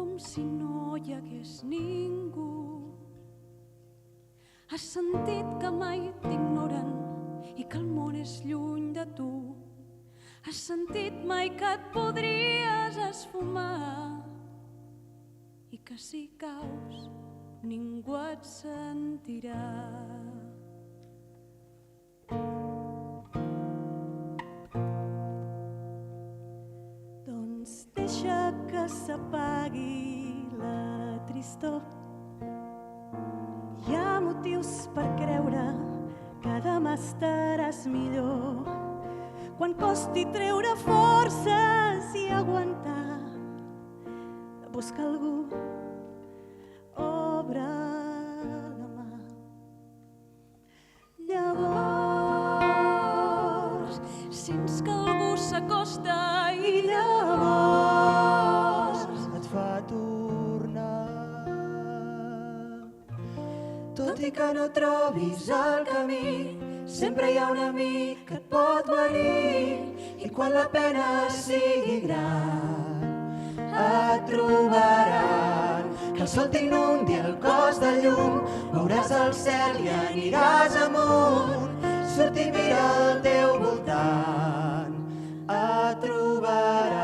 com si no hi hagués ningú. Has sentit que mai t'ignoren i que el món és lluny de tu. Has sentit mai que et podries esfumar i que si caus ningú et sentirà. Doncs deixa que s'apagui la tristor. Hi ha motius per creure que demà estaràs millor. Quan costi treure forces i aguantar, busca algú, obre la mà. Llavors, sents que algú s'acosta i llavors et fa tornar. Tot i que no trobis el camí, sempre hi ha un amic que et pot guarir, i quan la pena sigui gran et trobaran. Que el sol t'inundi el cos de llum, veuràs el cel i aniràs amunt. Surt i mira al teu voltant, et trobaran,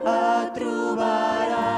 et trobaran.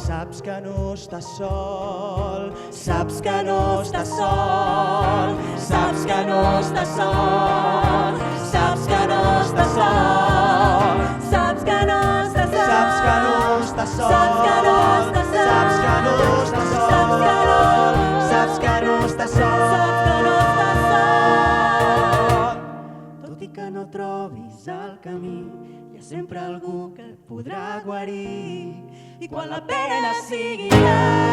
Saps que no estàs sol, saps que no estàs sol, saps que no estàs sol, saps que no estàs sol, saps que no estàs sol, saps que no estàs sol, saps que no estàs sol, saps que no estàs sol, saps que no estàs sol. Tot i que no trobis el camí, hi ha sempre algú que et podrà guarir, i quan la pena sigui gran